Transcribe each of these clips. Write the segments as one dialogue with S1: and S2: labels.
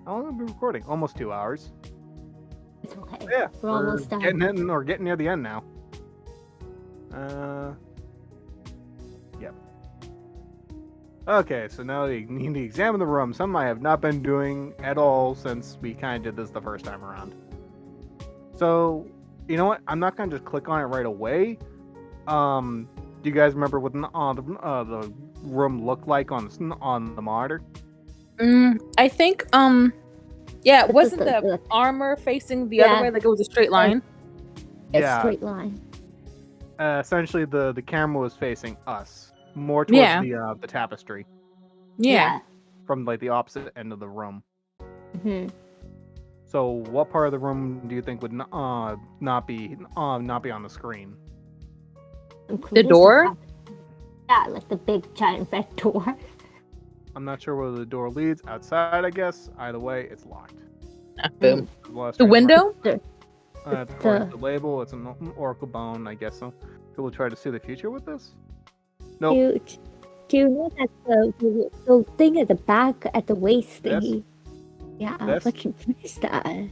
S1: How long have we been recording? Almost 2 hours.
S2: It's okay.
S1: Yeah,
S2: We're almost done.
S1: Getting near the end now. Yep. Okay, so now you need to examine the room. Something I have not been doing at all since we kind of did this the first time around. So, you know what? I'm not gonna just click on it right away. Do you guys remember what the room looked like on the monitor?
S3: I think yeah, wasn't the armor facing the other way? Like it was a straight line?
S2: A straight line.
S1: Essentially, the camera was facing us, more towards the tapestry.
S3: Yeah.
S1: From like the opposite end of the room.
S2: Mm-hmm.
S1: So, what part of the room do you think would not be on the screen?
S3: The door?
S2: Yeah, like the big giant red door.
S1: I'm not sure where the door leads. Outside, I guess. Either way, it's locked.
S3: Boom. The window?
S1: According to the label, it's an oracle bone, I guess so. People try to see the future with this? Nope.
S2: Do you know that the thing at the back, at the waist thingy? Yeah, what is that?
S1: I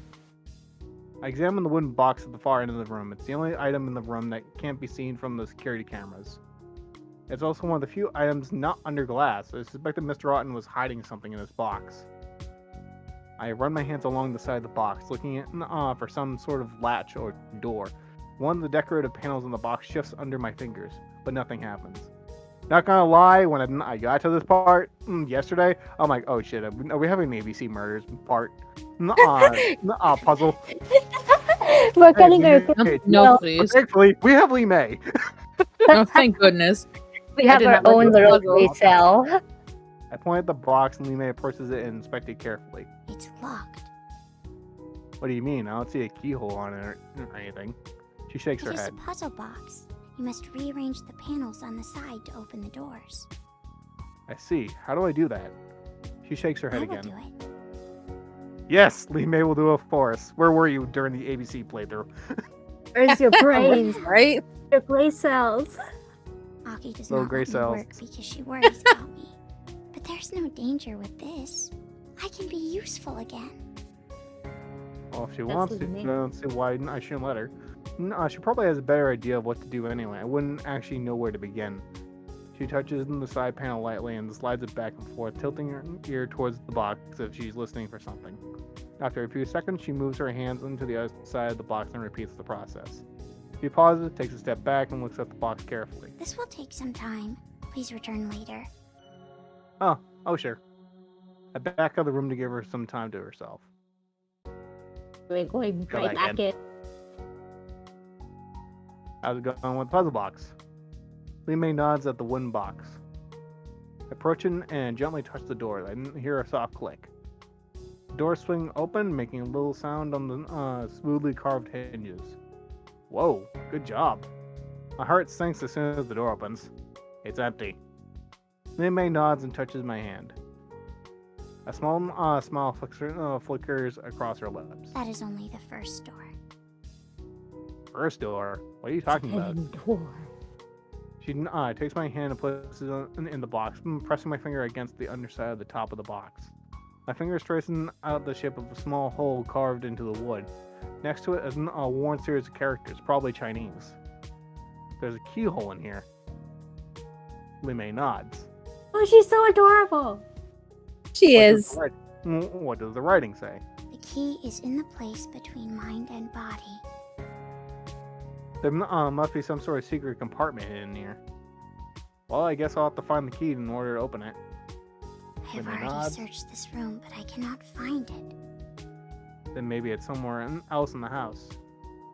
S1: examined the wooden box at the far end of the room. It's the only item in the room that can't be seen from the security cameras. It's also one of the few items not under glass. I suspect that Mr. Otten was hiding something in this box. I run my hands along the side of the box, looking for some sort of latch or door. One of the decorative panels on the box shifts under my fingers, but nothing happens. Not gonna lie, when I got to this part yesterday, I'm like, oh shit, are we having an ABC Murders part puzzle?
S2: We're getting our...
S3: No, please.
S1: Thankfully, we have Lee May.
S3: Oh, thank goodness.
S2: We have our own little gray cell.
S1: I point at the box and Lee May approaches it and inspects it carefully.
S4: It's locked.
S1: What do you mean? I don't see a keyhole on it or anything. She shakes her head.
S4: It is a puzzle box. You must rearrange the panels on the side to open the doors.
S1: I see. How do I do that? She shakes her head again.
S4: I will do it.
S1: Yes, Lee May will do it for us. Where were you during the ABC playthrough?
S2: Where's your brains?
S3: Right?
S2: Your gray cells.
S4: Aki does
S1: Little
S4: not
S1: gray
S4: let me
S1: cells.
S4: work because she worries about me. But there's no danger with this. I can be useful again.
S1: Well, if she wants to, I don't see why I shouldn't let her. No, she probably has a better idea of what to do anyway. I wouldn't actually know where to begin. She touches the side panel lightly and slides it back and forth, tilting her ear towards the box as if she's listening for something. After a few seconds, she moves her hands into the other side of the box and repeats the process. She pauses, takes a step back, and looks at the box carefully.
S4: This will take some time. Please return later.
S1: Oh, sure. I back out of the room to give her some time to herself.
S2: We're going right back in.
S1: How's it going with the puzzle box? Lee May nods at the wooden box. I approach it and gently touch the door. I hear a soft click. The door swings open, making a little sound on the smoothly carved hinges. Whoa, good job. My heart sinks as soon as the door opens. It's empty. Lee May nods and touches my hand. A small smile flickers across her lips.
S4: That is only the first door.
S1: First door? What are you talking about?
S2: Door.
S1: She takes my hand and places it in the box, pressing my finger against the underside of the top of the box. My fingers tracing out the shape of a small hole carved into the wood. Next to it is a worn series of characters, probably Chinese. There's a keyhole in here. Lee May nods.
S2: Oh, she's so adorable.
S3: She is.
S1: What does the writing say?
S4: The key is in the place between mind and body.
S1: There must be some sort of secret compartment in here. Well, I guess I'll have to find the key in order to open it.
S4: I have already searched this room, but I cannot find it.
S1: Then maybe it's somewhere else in the house.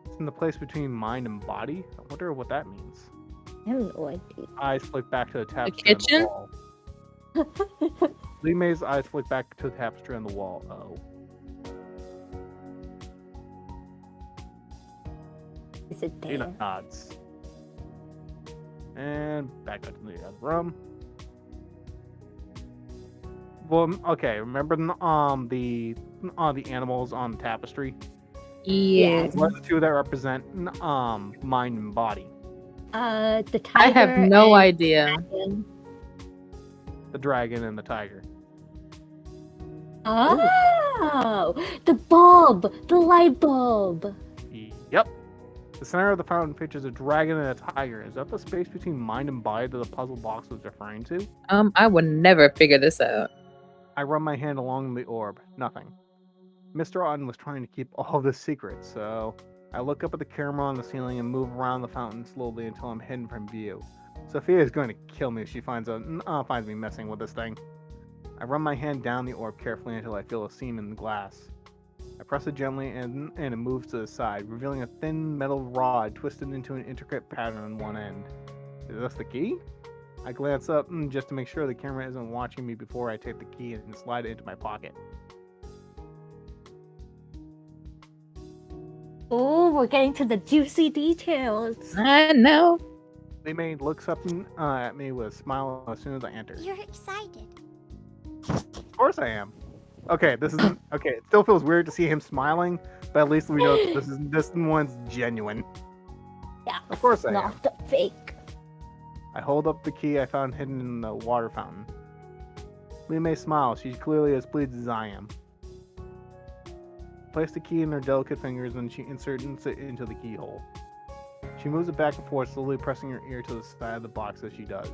S1: It's in the place between mind and body? I wonder what that means.
S2: I have no idea.
S1: Eyes flick back to the tapestry
S3: kitchen?
S1: on the wall. Lee May's eyes flick back to the tapestry on the wall. Oh.
S2: Is it there?
S1: She nods. And back up to the other room. Well, okay. Remember the animals on the tapestry?
S3: Yes.
S1: What are the two that represent mind and body?
S2: The tiger.
S3: I have no idea.
S1: The dragon and the tiger.
S2: Ah! Wow! The bulb! The light bulb!
S1: Yep. The center of the fountain features a dragon and a tiger. Is that the space between mind and body that the puzzle box was referring to?
S3: I would never figure this out.
S1: I run my hand along the orb. Nothing. Mr. Otten was trying to keep all this secret, so I look up at the camera on the ceiling and move around the fountain slowly until I'm hidden from view. Sophia is going to kill me if she finds me messing with this thing. I run my hand down the orb carefully until I feel a seam in the glass. I press it gently and it moves to the side, revealing a thin metal rod twisted into an intricate pattern on one end. Is this the key? I glance up just to make sure the camera isn't watching me before I take the key and slide it into my pocket.
S2: Oh, we're getting to the juicy details.
S3: I know.
S1: Li-Mei looks up at me with a smile as soon as I enter.
S4: You're excited.
S1: Of course I am. Okay, this isn't okay. It still feels weird to see him smiling, but at least we know this one's genuine.
S2: Yeah,
S1: Of course I am.
S2: not the fake.
S1: I hold up the key I found hidden in the water fountain. Li-Mei smiles. She's clearly as pleased as I am. Place the key in her delicate fingers and she inserts it into the keyhole. She moves it back and forth, slowly pressing her ear to the side of the box as she does.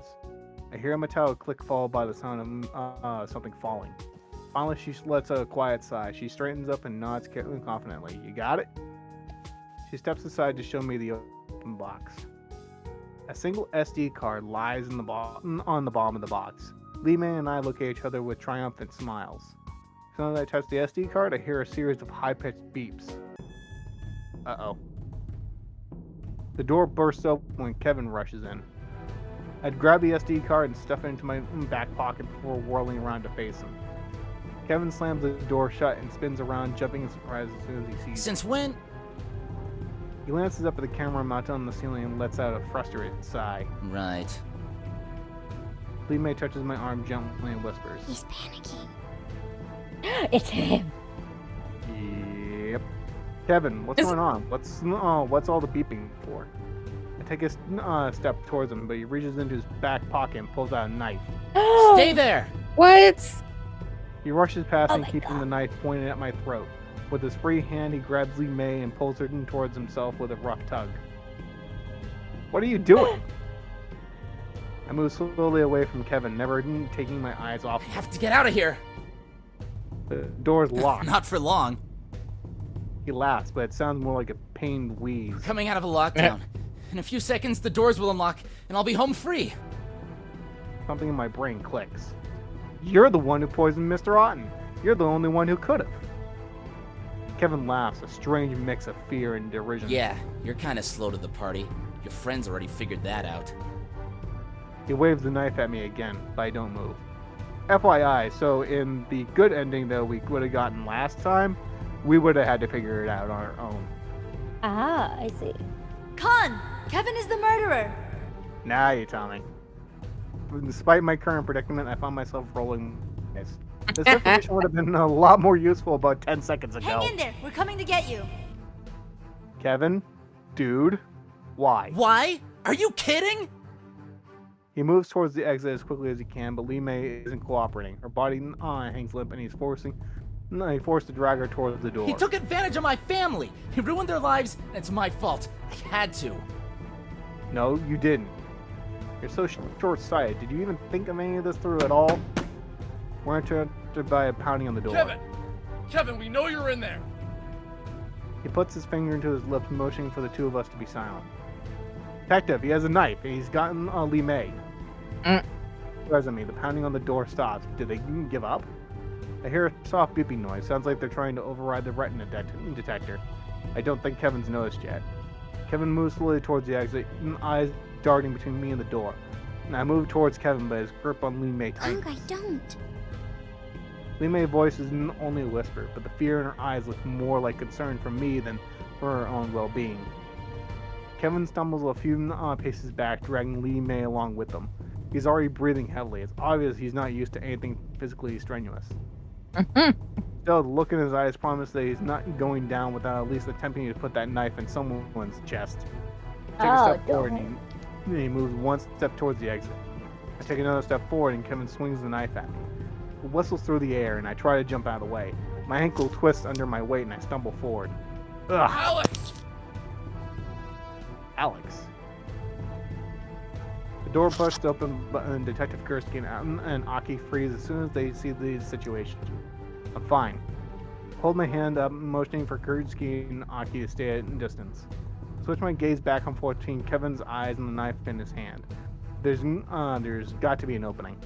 S1: I hear a metallic click followed by the sound of something falling. Finally, she lets out a quiet sigh. She straightens up and nods confidently. You got it? She steps aside to show me the open box. A single SD card lies on the bottom of the box. Li-Mei and I look at each other with triumphant smiles. As soon as I touch the SD card, I hear a series of high-pitched beeps. Uh-oh. The door bursts open when Kevin rushes in. I'd grab the SD card and stuff it into my back pocket before whirling around to face him. Kevin slams the door shut and spins around, jumping in surprise as soon as he sees me.
S5: Since when?
S1: He glances up at the camera mounted on the ceiling and lets out a frustrated sigh.
S5: Right.
S1: Li-Mei touches my arm gently and whispers.
S4: He's panicking.
S2: It's him.
S1: Yep. Kevin, what's going on? What's all the beeping for? I take a step towards him, but he reaches into his back pocket and pulls out a knife.
S5: Stay there!
S3: What?
S1: He rushes past me,
S2: my
S1: keeping
S2: God.
S1: the knife pointed at my throat. With his free hand, he grabs Li-Mei and pulls her towards himself with a rough tug. What are you doing? I move slowly away from Kevin, never taking my eyes off
S5: I
S1: him.
S5: have to get out of here.
S1: The door's locked.
S5: Not for long.
S1: He laughs, but it sounds more like a pained wheeze.
S5: We're coming out of a lockdown. In a few seconds, the doors will unlock, and I'll be home free.
S1: Something in my brain clicks. You're the one who poisoned Mr. Otten. You're the only one who could have. Kevin laughs, a strange mix of fear and derision.
S5: Yeah, you're kind of slow to the party. Your friends already figured that out.
S1: He waves the knife at me again, but I don't move. FYI, so in the good ending that we would have gotten last time, we would have had to figure it out on our own.
S2: Ah, I see.
S6: Khan! Kevin is the murderer!
S1: Now you tell me. Despite my current predicament, I found myself rolling this. This information would have been a lot more useful about 10 seconds ago.
S6: Hang in there, we're coming to get you.
S1: Kevin? Dude? Why?
S5: Why? Are you kidding?
S1: He moves towards the exit as quickly as he can, but Li-Mei isn't cooperating. Her body hangs limp, and he's forced to drag her towards the door.
S5: He took advantage of my family. He ruined their lives, and it's my fault. I had to.
S1: No, you didn't. You're so short-sighted. Did you even think of any of this through at all? We're interrupted by a pounding on the door.
S7: Kevin, we know you're in there.
S1: He puts his finger into his lips, motioning for the two of us to be silent. Detective, he has a knife, and he's gotten Li-Mei. Presently, the pounding on the door stops. Did they give up? I hear a soft beeping noise. Sounds like they're trying to override the retina detector. I don't think Kevin's noticed yet. Kevin moves slowly towards the exit, eyes darting between me and the door. And I move towards Kevin, but his grip on Li-Mei tightens.
S4: I don't.
S1: Li-Mei's voice is only a whisper, but the fear in her eyes looks more like concern for me than for her own well-being. Kevin stumbles a few paces back, dragging Li-Mei along with him. He's already breathing heavily. It's obvious he's not used to anything physically strenuous. Still, the look in his eyes promises that he's not going down without at least attempting to put that knife in someone's chest. I take a step forward and he moves one step towards the exit. I take another step forward and Kevin swings the knife at me. It whistles through the air and I try to jump out of the way. My ankle twists under my weight and I stumble forward. Ugh,
S7: Alex!
S1: Alex. The door bursts open, and Detective Gursky and Aki freeze as soon as they see the situation. I'm fine. Hold my hand up, motioning for Gursky and Aki to stay at a distance. Switch my gaze back and forth between Kevin's eyes and the knife in his hand. There's got to be an opening.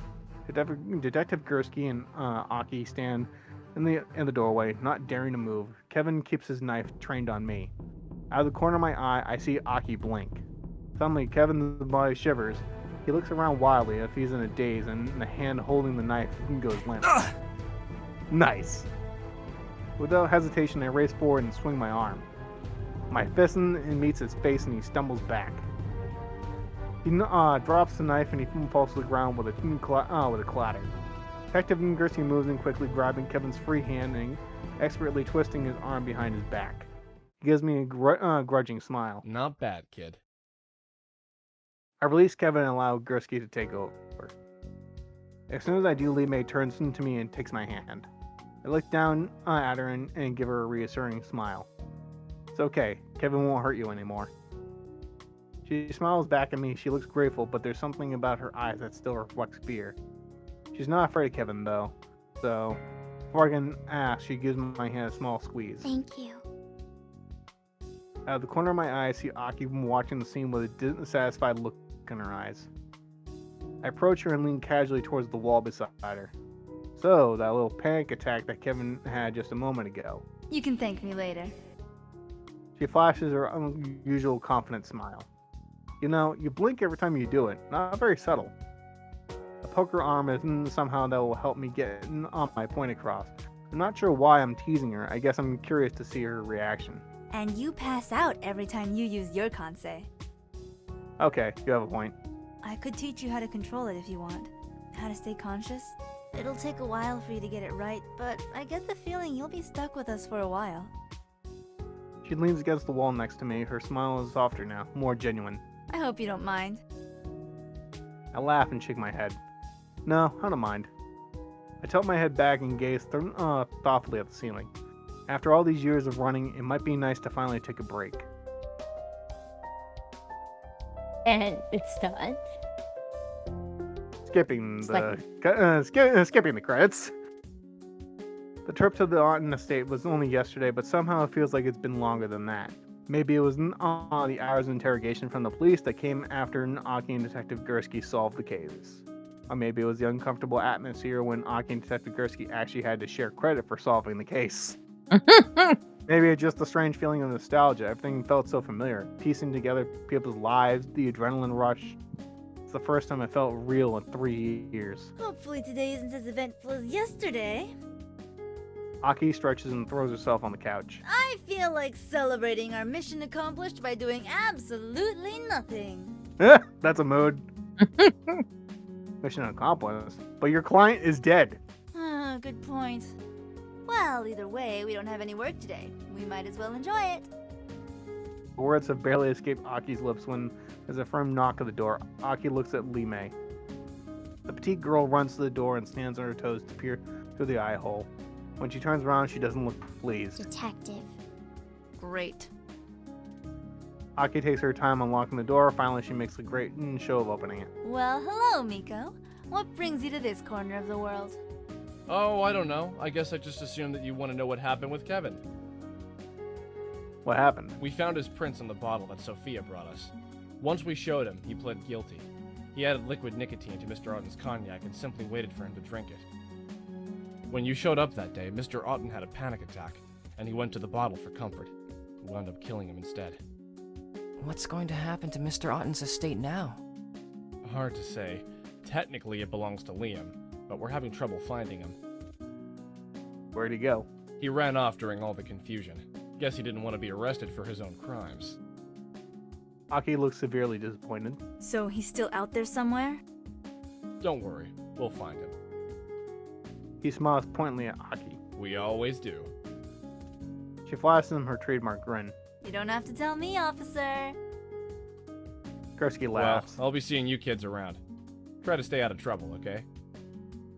S1: Detective Gursky and Aki stand in the doorway, not daring to move. Kevin keeps his knife trained on me. Out of the corner of my eye, I see Aki blink. Suddenly, Kevin's body shivers. He looks around wildly as if he's in a daze, and the hand holding the knife goes limp. Nice. Without hesitation, I race forward and swing my arm. My fist meets his face, and he stumbles back. He drops the knife, and he falls to the ground with a clatter. Detective Gursky moves in quickly, grabbing Kevin's free hand and expertly twisting his arm behind his back. He gives me a grudging smile.
S7: Not bad, kid.
S1: I release Kevin and allow Gursky to take over. As soon as I do, Lee May turns to me and takes my hand. I look down at her and give her a reassuring smile. It's okay. Kevin won't hurt you anymore. She smiles back at me. She looks grateful, but there's something about her eyes that still reflects fear. She's not afraid of Kevin, though. So, before I can ask, she gives my hand a small squeeze.
S4: Thank you.
S1: Out of the corner of my eye, I see Aki watching the scene with a dissatisfied look in her eyes. I approach her and lean casually towards the wall beside her. So, that little panic attack that Kevin had just a moment ago.
S6: You can thank me later.
S1: She flashes her unusual confident smile. You know, you blink every time you do it. Not very subtle. A poker arm is somehow that will help me get my point across. I'm not sure why I'm teasing her. I guess I'm curious to see her reaction.
S6: And you pass out every time you use your Kansei.
S1: Okay, you have a point.
S6: I could teach you how to control it if you want. How to stay conscious. It'll take a while for you to get it right, but I get the feeling you'll be stuck with us for a while.
S1: She leans against the wall next to me. Her smile is softer now, more genuine.
S6: I hope you don't mind.
S1: I laugh and shake my head. No, I don't mind. I tilt my head back and gaze thoughtfully at the ceiling. After all these years of running, it might be nice to finally take a break.
S2: And it's done.
S1: Skipping
S2: It's
S1: skipping the credits. The trip to the Otten estate was only yesterday, but somehow it feels like it's been longer than that. Maybe it was the hours of interrogation from the police that came after Aki and Detective Gursky solved the case. Or maybe it was the uncomfortable atmosphere when Aki and Detective Gursky actually had to share credit for solving the case. Maybe it's just a strange feeling of nostalgia. Everything felt so familiar. Piecing together people's lives, the adrenaline rush. It's the first time I felt real in 3 years.
S6: Hopefully today isn't as eventful as yesterday.
S1: Aki stretches and throws herself on the couch.
S6: I feel like celebrating our mission accomplished by doing absolutely nothing.
S1: That's a mood. Mission accomplished. But your client is dead.
S6: Ah, good point. Well, either way, we don't have any work today. We might as well enjoy it.
S1: The words have barely escaped Aki's lips when there's a firm knock at the door. Aki looks at Lee May. The petite girl runs to the door and stands on her toes to peer through the eye hole. When she turns around, she doesn't look pleased.
S4: Detective.
S6: Great.
S1: Aki takes her time unlocking the door. Finally, she makes a great show of opening it.
S6: Well, hello, Miko. What brings you to this corner of the world?
S7: Oh, I don't know. I guess I just assumed that you want to know what happened with Kevin.
S1: What happened?
S7: We found his prints on the bottle that Sophia brought us. Once we showed him, he pled guilty. He added liquid nicotine to Mr. Otten's cognac and simply waited for him to drink it. When you showed up that day, Mr. Otten had a panic attack, and he went to the bottle for comfort. We wound up killing him instead.
S8: What's going to happen to Mr. Otten's estate now?
S7: Hard to say. Technically, it belongs to Liam, but we're having trouble finding him.
S1: Where'd he go?
S7: He ran off during all the confusion. Guess he didn't want to be arrested for his own crimes.
S1: Aki looks severely disappointed.
S6: So he's still out there somewhere?
S7: Don't worry, we'll find him.
S1: He smiles pointedly at Aki.
S7: We always do.
S1: She flashes him her trademark grin.
S6: You don't have to tell me, officer.
S1: Gursky
S7: Well,
S1: laughs.
S7: I'll be seeing you kids around. Try to stay out of trouble, okay?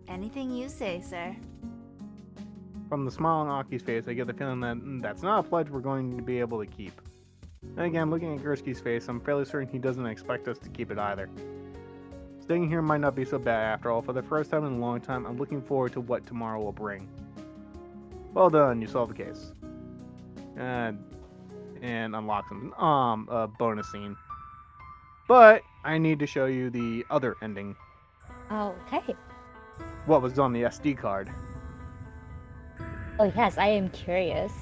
S6: Anything you say, sir.
S1: From the smile on Aki's face, I get the feeling that that's not a pledge we're going to be able to keep. And again, looking at Gursky's face, I'm fairly certain he doesn't expect us to keep it either. Staying here might not be so bad after all. For the first time in a long time, I'm looking forward to what tomorrow will bring. Well done, you solved the case. And unlock some bonus scene. But I need to show you the other ending.
S2: Okay.
S1: What was on the SD card.
S2: Oh yes, I am curious.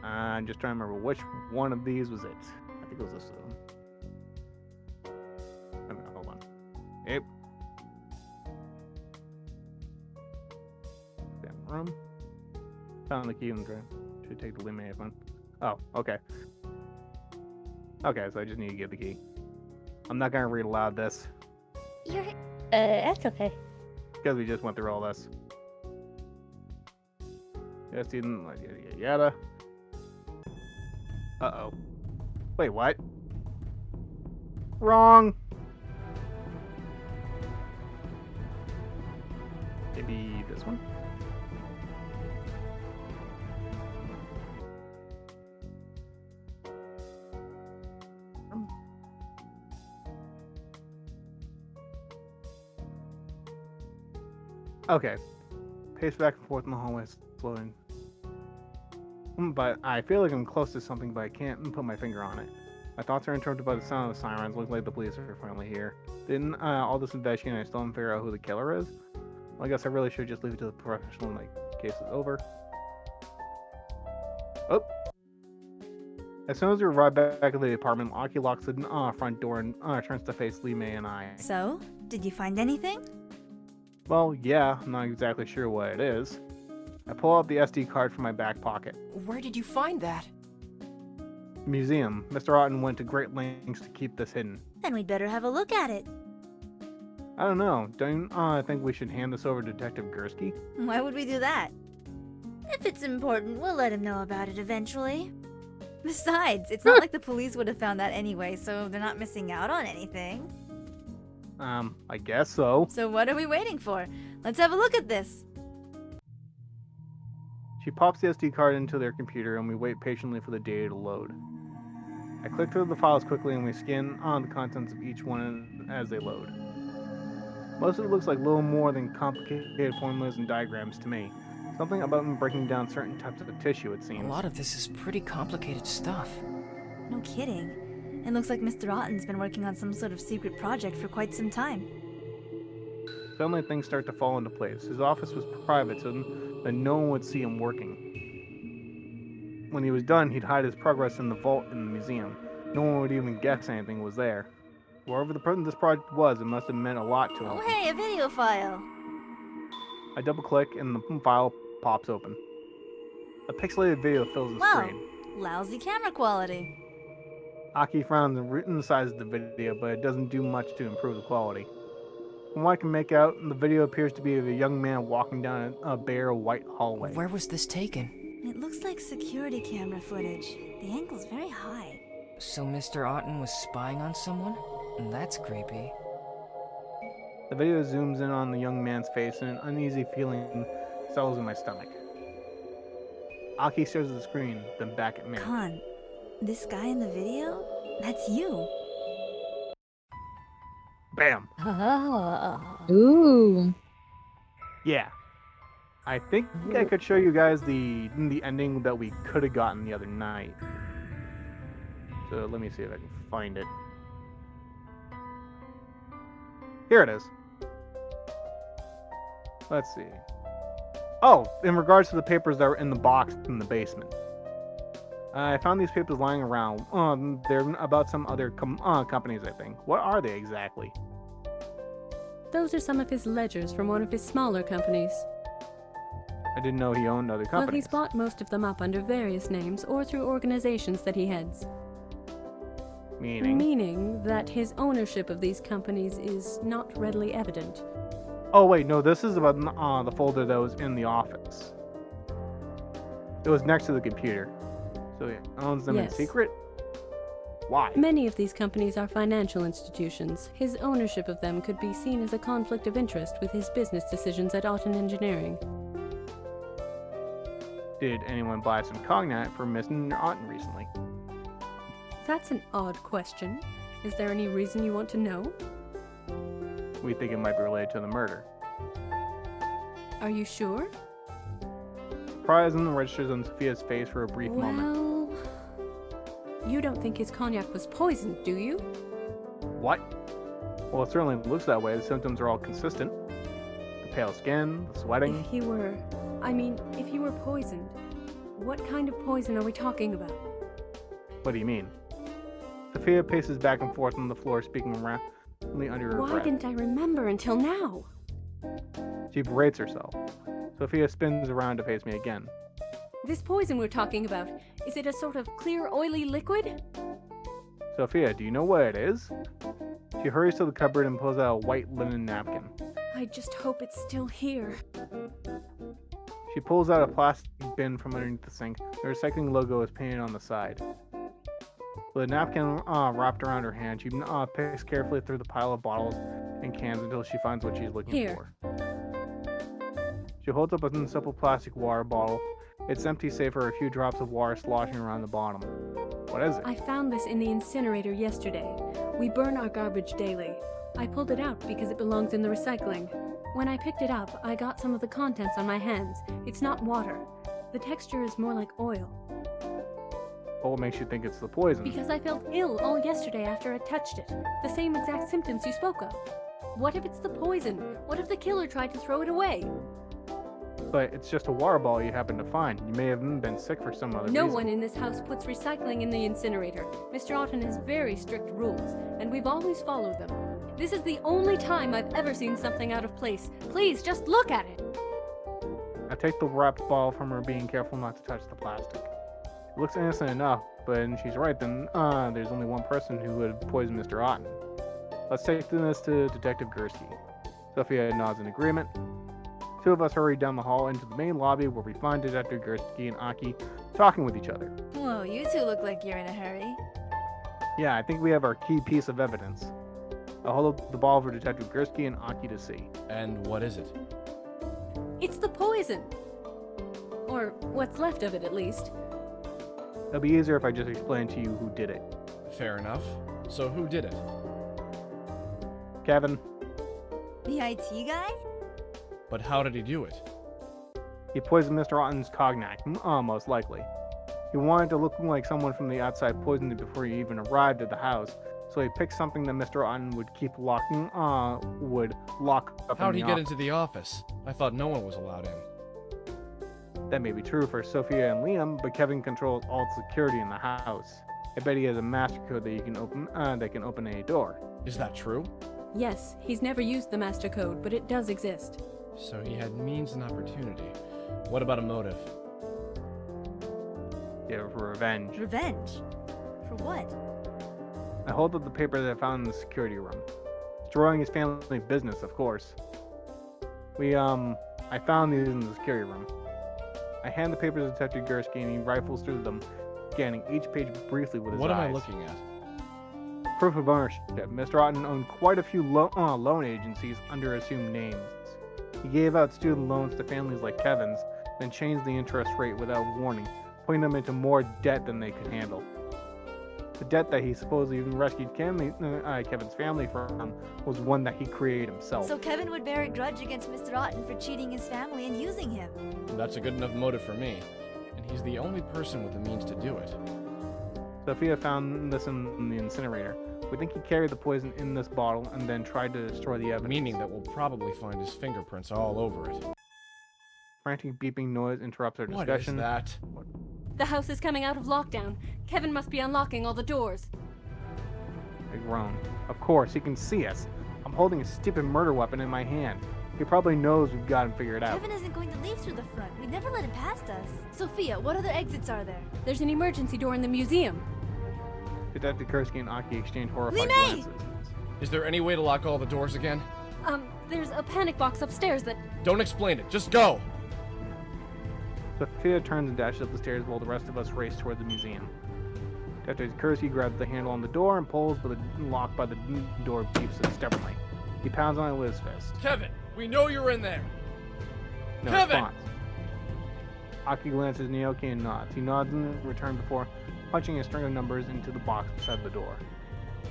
S1: I'm just trying to remember which one of these was it. I think it was this one. I mean, hold on. Yep. Damn room. Found the key in the drawer. Should take the eliminate one. Oh, okay. Okay, so I just need to get the key. I'm not gonna read aloud this
S4: You're
S2: That's okay.
S1: because we just went through all this. Yes, didn't yada yada. Uh-oh. Wait, what? Wrong. Maybe this one? Okay. Pace back and forth in the hallway, slowing. But I feel like I'm close to something, but I can't put my finger on it. My thoughts are interrupted by the sound of the sirens. Looks like the police are finally here. Didn't all this investigating, I still haven't figured out who the killer is? Well, I guess I really should just leave it to the professional when the case is over. Oh! As soon as we arrive back at the apartment, Aki locks the front door and turns to face Lee May and I.
S6: So, did you find anything?
S1: Well, yeah, I'm not exactly sure what it is. I pull out the SD card from my back pocket.
S8: Where did you find that?
S1: Museum. Mr. Otten went to great lengths to keep this hidden.
S6: Then we'd better have a look at it.
S1: I don't know. Don't you think we should hand this over to Detective Gursky?
S6: Why would we do that? If it's important, we'll let him know about it eventually. Besides, it's not like the police would have found that anyway, so they're not missing out on anything.
S1: I guess so.
S6: So what are we waiting for? Let's have a look at this.
S1: She pops the SD card into their computer and we wait patiently for the data to load. I click through the files quickly and we scan on the contents of each one as they load. Most of it looks like little more than complicated formulas and diagrams to me. Something about them breaking down certain types of tissue, it seems.
S8: A lot of this is pretty complicated stuff.
S6: No kidding. It looks like Mr. Otten's been working on some sort of secret project for quite some time.
S1: Suddenly things start to fall into place. His office was private so that no one would see him working. When he was done, he'd hide his progress in the vault in the museum. No one would even guess anything was there. Wherever the person this project was, it must have meant a lot to him.
S6: Oh hey, a video file!
S1: I double click and the file pops open. A pixelated video fills the
S6: Wow,
S1: screen.
S6: lousy camera quality.
S1: Aki frowns and criticizes the video, but it doesn't do much to improve the quality. From what I can make out, the video appears to be of a young man walking down a bare white hallway.
S8: Where was this taken?
S6: It looks like security camera footage. The angle's very high.
S8: So Mr. Otten was spying on someone? That's creepy.
S1: The video zooms in on the young man's face and an uneasy feeling settles in my stomach. Aki stares at the screen, then back at me.
S6: Khan, this guy in the video? That's you.
S1: Bam!
S2: Oh.
S3: Ooh.
S1: Yeah. I think I could show you guys the ending that we could have gotten the other night. So let me see if I can find it. Here it is. Let's see. Oh, in regards to the papers that were in the box in the basement. I found these papers lying around. They're about some other companies, I think. What are they exactly?
S9: Those are some of his ledgers from one of his smaller companies.
S1: I didn't know he owned other
S9: Well,
S1: companies.
S9: he's bought most of them up under various names or through organizations that he heads.
S1: Meaning?
S9: That his ownership of these companies is not readily evident.
S1: Oh wait, no, this is about the folder that was in the office. It was next to the computer. So he owns them in
S9: Yes.
S1: secret? Why?
S9: Many of these companies are financial institutions. His ownership of them could be seen as a conflict of interest with his business decisions at Otten Engineering.
S1: Did anyone buy some cognac for Mr. Otten recently?
S9: That's an odd question. Is there any reason you want to know?
S1: We think it might be related to the murder.
S9: Are you sure?
S1: Surprise registers on Sophia's face for a brief moment.
S9: Well, you don't think his cognac was poisoned, do you?
S1: What? Well, it certainly looks that way. The symptoms are all consistent. The pale skin, the sweating.
S9: If he were poisoned, what kind of poison are we talking about?
S1: What do you mean? Sophia paces back and forth on the floor, speaking rapidly under her
S9: Why
S1: breath.
S9: didn't I remember until now?
S1: She berates herself. Sophia spins around to face me again.
S9: This poison we're talking about, is it a sort of clear, oily liquid?
S1: Sophia, do you know what it is? She hurries to the cupboard and pulls out a white linen napkin.
S9: I just hope it's still here.
S1: She pulls out a plastic bin from underneath the sink. The recycling logo is painted on the side. With a napkin wrapped around her hand, she picks carefully through the pile of bottles and cans until she finds what she's looking
S9: Here.
S1: for. She holds up a simple plastic water bottle. It's empty save for a few drops of water sloshing around the bottom. What is it?
S9: I found this in the incinerator yesterday. We burn our garbage daily. I pulled it out because it belongs in the recycling. When I picked it up, I got some of the contents on my hands. It's not water. The texture is more like oil.
S1: What makes you think it's the poison?
S9: Because I felt ill all yesterday after I touched it. The same exact symptoms you spoke of. What if it's the poison? What if the killer tried to throw it away?
S1: But it's just a water bottle you happen to find. You may have been sick for some other
S9: No
S1: reason.
S9: one in this house puts recycling in the incinerator. Mr. Otten has very strict rules, and we've always followed them. This is the only time I've ever seen something out of place. Please, just look at it!
S1: I take the wrapped bottle from her, being careful not to touch the plastic. It looks innocent enough, but she's right, then there's only one person who would poison Mr. Otten. Let's take this to Detective Gursky. Sophia nods in agreement. Two of us hurry down the hall into the main lobby where we find Detective Gursky and Aki talking with each other.
S6: Whoa, you two look like you're in a hurry.
S1: Yeah, I think we have our key piece of evidence. I'll hold up the ball for Detective Gursky and Aki to see.
S7: And what is it?
S9: It's the poison! Or what's left of it, at least.
S1: It'll be easier if I just explain to you who did it.
S7: Fair enough. So who did it?
S1: Kevin,
S6: The IT guy?
S7: But how did he do it?
S1: he poisoned Mr. Otten's cognac, most likely. He wanted to look like someone from the outside poisoned it before he even arrived at the house, so he picked something that Mr. Otten would lock up
S7: How'd
S1: in
S7: he
S1: the
S7: get
S1: office.
S7: into the office? I thought no one was allowed in.
S1: That may be true for Sophia and Liam, but Kevin controls all security in the house. I bet he has a master code that you can open that can open any door.
S7: Is that true?
S9: Yes, he's never used the master code, but it does exist.
S7: So he had means and opportunity. What about a motive?
S1: Yeah, for revenge.
S6: Revenge? For what?
S1: I hold up the paper that I found in the security room. Destroying his family business, of course. I found these in the security room. I hand the paper to Detective Gursky and he rifles through them, scanning each page briefly with his
S7: What am
S1: eyes.
S7: I looking at?
S1: Proof of ownership. Mr. Otten owned quite a few loan agencies under assumed names. He gave out student loans to families like Kevin's, then changed the interest rate without warning, putting them into more debt than they could handle. The debt that he supposedly even rescued Kevin's family from was one that he created himself.
S6: So Kevin would bear a grudge against Mr. Otten for cheating his family and using him.
S7: That's a good enough motive for me. And he's the only person with the means to do it.
S1: Sophia found this in the incinerator. We think he carried the poison in this bottle and then tried to destroy the evidence.
S7: Meaning that we'll probably find his fingerprints all over it.
S1: Frantic beeping noise interrupts our
S7: What
S1: discussion.
S7: is that?
S9: The house is coming out of lockdown. Kevin must be unlocking all the doors.
S1: I groan. Of course, he can see us. I'm holding a stupid murder weapon in my hand. He probably knows we've got him figured out.
S6: Kevin isn't going to leave through the front. We never let him past us. Sophia, what other exits are there?
S9: There's an emergency door in the museum.
S1: Detective Kursky and Aki exchange horrified
S6: Limei!
S1: glances.
S7: Is there any way to lock all the doors again?
S9: There's a panic box upstairs that...
S7: Don't explain it, just go!
S1: Sophia turns and dashes up the stairs while the rest of us race toward the museum. Detective Kursky grabs the handle on the door and pulls, but the lock by the door beeps stubbornly. He pounds on it with his fist.
S7: Kevin, we know you're in there!
S1: No
S7: Kevin!
S1: response. Aki glances Naoki and nods. He nods in return before punching a string of numbers into the box beside the door.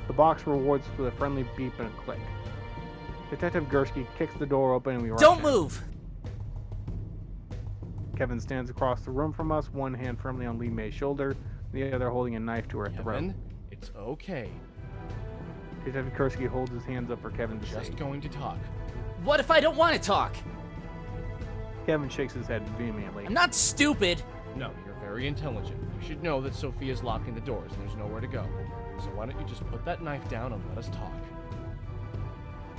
S1: The box rewards with a friendly beep and a click. Detective Gursky kicks the door open and we rush
S5: Don't
S1: in.
S5: move!
S1: Kevin stands across the room from us, one hand firmly on Lee May's shoulder, the other holding a knife to her throat.
S7: Kevin, it's okay.
S1: Detective Gursky holds his hands up for Kevin to
S7: Just
S1: see.
S7: going to talk.
S5: What if I don't want to talk?
S1: Kevin shakes his head vehemently.
S5: I'm not stupid!
S7: No, you're very intelligent. You should know that Sophia's locking the doors and there's nowhere to go. So why don't you just put that knife down and let us talk?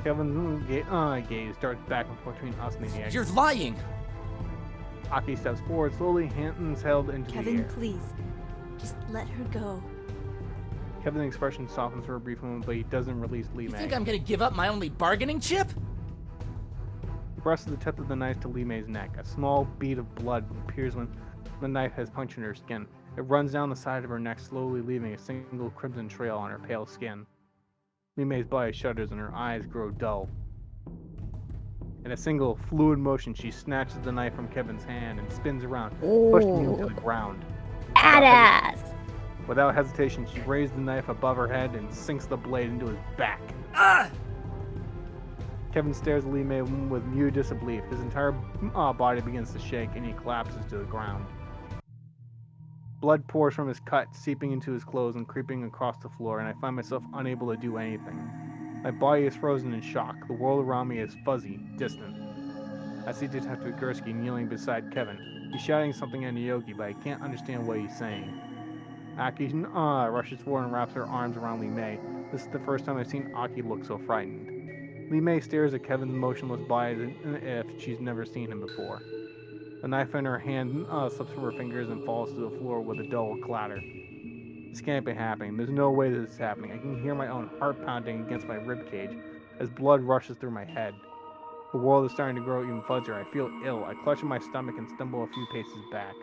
S1: Kevin's gaze darts back and forth between us and the egg.
S5: You're lying!
S1: Aki steps forward slowly, hands held into the
S6: Kevin,
S1: air.
S6: please. Just let her go.
S1: Kevin's expression softens for a brief moment, but he doesn't release Lee
S5: You
S1: May.
S5: think I'm gonna give up my only bargaining chip?
S1: He presses the tip of the knife to Lee May's neck. A small bead of blood appears when the knife has punctured her skin. It runs down the side of her neck, slowly leaving a single crimson trail on her pale skin. Lee May's body shudders and her eyes grow dull. In a single, fluid motion, she snatches the knife from Kevin's hand and spins around, pushing him to the ground.
S2: Badass!
S1: Without hesitation, she raises the knife above her head and sinks the blade into his back.
S5: Ah!
S1: Kevin stares at Lee May with mute disbelief. His entire body begins to shake and he collapses to the ground. Blood pours from his cut, seeping into his clothes and creeping across the floor, and I find myself unable to do anything. My body is frozen in shock. The world around me is fuzzy, distant. I see Detective Gursky kneeling beside Kevin. He's shouting something at Naoki, but I can't understand what he's saying. Aki rushes forward and wraps her arms around Lee May. This is the first time I've seen Aki look so frightened. Lee May stares at Kevin's motionless body as if she's never seen him before. The knife in her hand slips from her fingers and falls to the floor with a dull clatter. This can't be happening. There's no way this is happening. I can hear my own heart pounding against my ribcage as blood rushes through my head. The world is starting to grow even fuzzier. I feel ill. I clutch at my stomach and stumble a few paces back.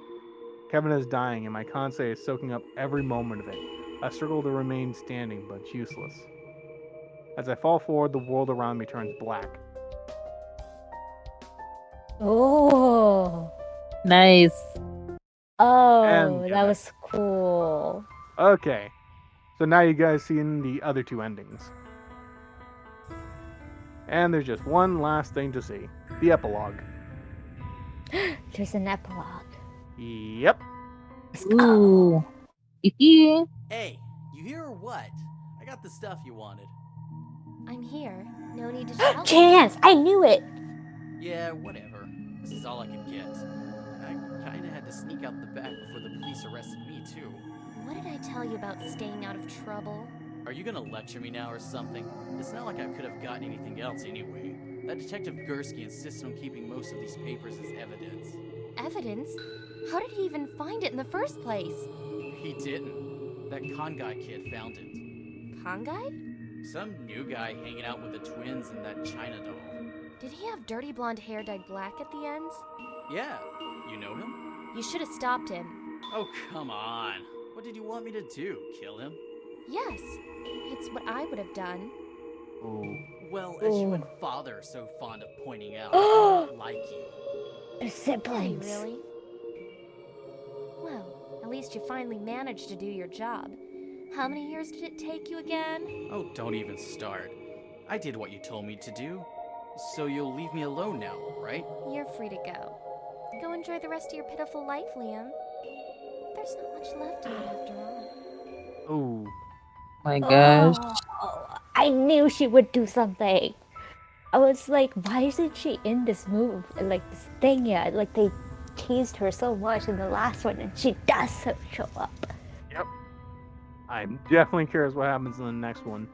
S1: Kevin is dying, and my Kansei is soaking up every moment of it. I struggle to remain standing, but it's useless. As I fall forward, the world around me turns black.
S2: Oh.
S3: Nice.
S2: Oh,
S1: And
S2: that was cool.
S1: Okay, so now you guys seen the other two endings. And there's just one last thing to see. The epilogue.
S2: There's an epilogue.
S1: Yep.
S3: Ooh. Hee.
S5: Hey, you here or what? I got the stuff you wanted.
S4: I'm here. No need to shout.
S2: Chance! I knew it!
S5: Yeah, whatever. This is all I could get. I kinda had to sneak out the back before the police arrested me, too.
S4: What did I tell you about staying out of trouble?
S5: Are you gonna lecture me now or something? It's not like I could have gotten anything else anyway. That Detective Gursky insisted on keeping most of these papers as evidence.
S4: Evidence? How did he even find it in the first place?
S5: He didn't. That con guy kid found it.
S4: Con guy?
S5: Some new guy hanging out with the twins and that China doll.
S4: Did he have dirty blonde hair dyed black at the ends?
S5: Yeah, you know him?
S4: You should have stopped him.
S5: Oh, come on. What did you want me to do? Kill him?
S4: Yes, it's what I would have done.
S1: Ooh.
S5: Well, as you and Father are so fond of pointing out, I don't like you.
S2: They're
S4: Hey,
S2: siblings.
S4: really? Well, at least you finally managed to do your job. How many years did it take you again?
S5: Oh, don't even start. I did what you told me to do. So you'll leave me alone now, right?
S4: You're free to go. Go enjoy the rest of your pitiful life, Liam. There's not much left of it after all.
S1: Ooh.
S3: My gosh.
S2: Oh, I knew she would do something. I was like, why isn't she in this move? Like this thing yet? Like they teased her so much in the last one, and she does show up.
S1: Yep. I'm definitely curious what happens in the next one.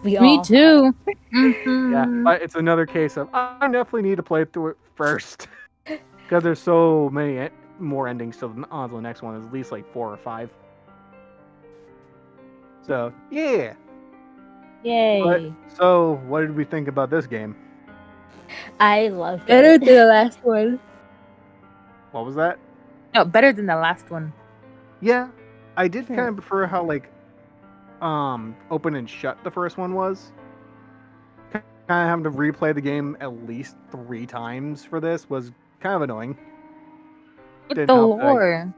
S2: We
S3: Me
S2: all
S3: too.
S1: Yeah, but it's another case of I definitely need to play through it first. Because there's so many more endings to the next one. There's at least like 4 or 5. So, yeah.
S3: Yay.
S1: But, so, what did we think about this game?
S2: I loved
S3: Better
S2: it.
S3: than the last one.
S1: What was that?
S3: No, better than the last one.
S1: Yeah, I did kind of prefer how, like, open and shut the first one was. Kind of having to replay the game at least 3 times for this was kind of annoying.
S3: With
S1: didn't
S3: the
S1: help that
S3: lore.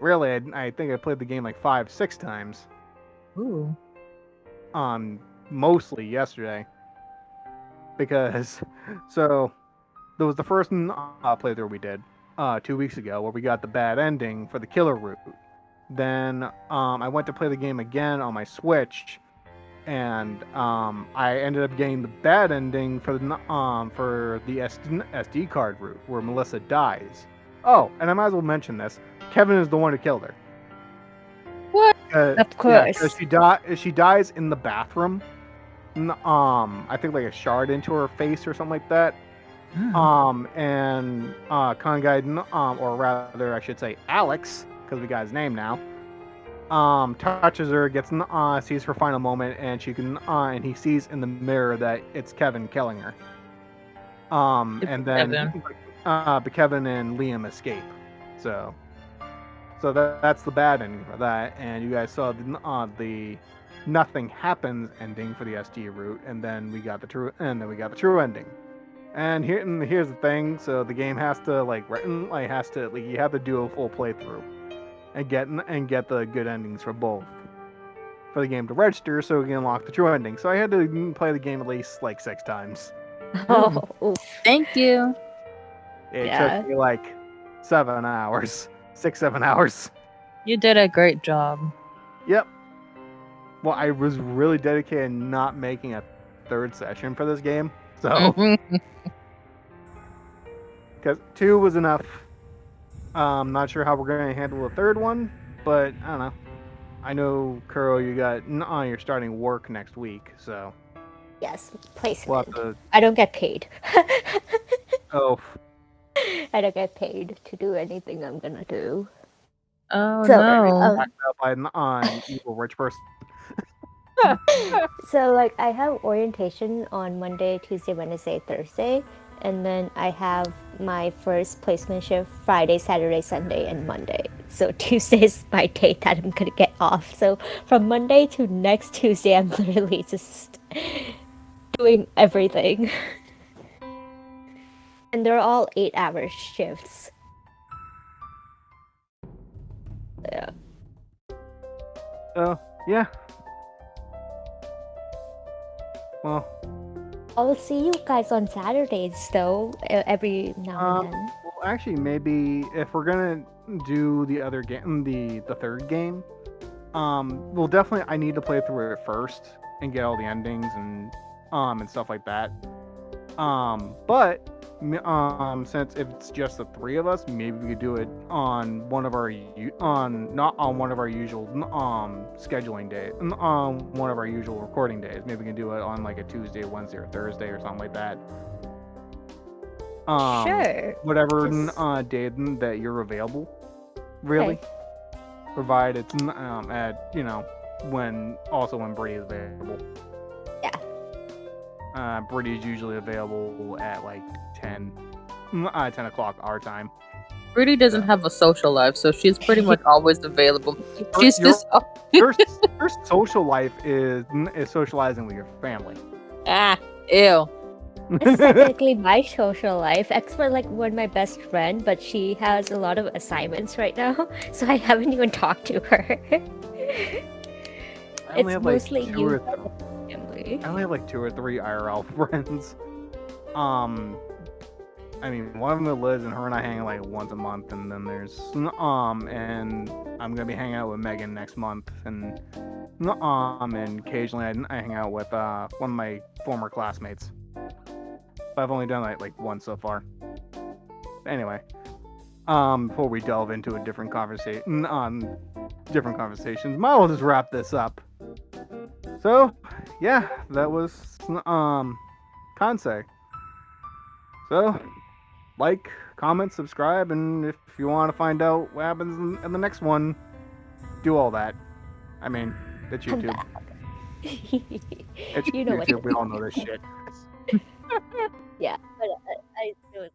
S1: really, I think I played the game like 5-6 times.
S3: Ooh.
S1: Mostly yesterday. Because, so, there was the first playthrough we did 2 weeks ago where we got the bad ending for the killer route. Then I went to play the game again on my Switch, and I ended up getting the bad ending for the SD card route where Melissa dies. Oh, and I might as well mention this: Kevin is the one who killed her.
S3: What?
S2: Of
S1: Yeah,
S2: course.
S1: because she dies in the bathroom. I think like a shard into her face or something like that. And Conguy, or rather, I should say Alex, because we got his name now. Touches her, sees her final moment, and and he sees in the mirror that it's Kevin killing her. And then, but Kevin and Liam escape. So that's the bad ending for that. And you guys saw the nothing happens ending for the SD route, and then we got the true ending. And here's the thing: so the game has to you have to do a full playthrough and get the good endings for both for the game to register, so we can unlock the true ending. So I had to play the game at least like 6 times.
S2: Oh, oof.
S3: Thank you.
S1: It
S2: Yeah.
S1: took me like 7 hours, 6-7 hours.
S3: You did a great job.
S1: Yep. Well, I was really dedicated not making a third session for this game, so because 2 was enough. Not sure how we're going to handle the third one, but I don't know. I know, Kuro, you're starting work next week, so
S2: Yes, placement.
S1: we'll have to.
S2: I don't get paid.
S1: Oh,
S2: I don't get paid to do anything I'm gonna do.
S3: Oh
S2: So,
S3: no.
S1: backed up by an evil rich person.
S2: So like I have orientation on Monday, Tuesday, Wednesday, Thursday, and then I have my first placement shift Friday, Saturday, Sunday, and Monday. So Tuesday is my day that I'm gonna get off. So from Monday to next Tuesday, I'm literally just doing everything. And they're all 8-hour shifts. Yeah.
S1: Oh, yeah. Well,
S2: I'll see you guys on Saturdays though, every now and then.
S1: well, actually, maybe if we're gonna do the other game, the third game, well, definitely I need to play through it first and get all the endings and stuff like that. But since if it's just the 3 of us, maybe we could do it on one of our not on one of our usual scheduling days, one of our usual recording days. Maybe we can do it on like a Tuesday, Wednesday, or Thursday or something like that.
S2: Sure.
S1: Whatever
S2: Just-
S1: day that you're available, really.
S2: Okay.
S1: Provided it's at when Brady is available.
S2: Yeah.
S1: Brady's usually available at like 10 o'clock our time.
S3: Rudy doesn't have a social life, so she's pretty much always available. She's
S1: Your-
S3: just
S1: Your social life is socializing with your family.
S3: ew.
S2: It's technically my social life, except for like my best friend, but she has a lot of assignments right now, so I haven't even talked to her.
S1: I only
S2: It's
S1: have like
S2: mostly
S1: two
S2: you.
S1: or
S2: Family.
S1: I only have like 2 or 3 IRL friends. I mean, one of them lives, and her and I hang like once a month, and then there's and I'm gonna be hanging out with Megan next month, and occasionally I hang out with one of my former classmates. But I've only done like once so far. Anyway, before we delve into a different conversation, different conversations, might as well just wrap this up. So, yeah, that was Kansei. So, like, comment, subscribe, and if you want to find out what happens in the next one, do all that. I mean, it's
S2: Come
S1: YouTube.
S2: back.
S1: It's
S2: You know what
S1: YouTube. We all know this shit.
S2: Yeah, but I do it.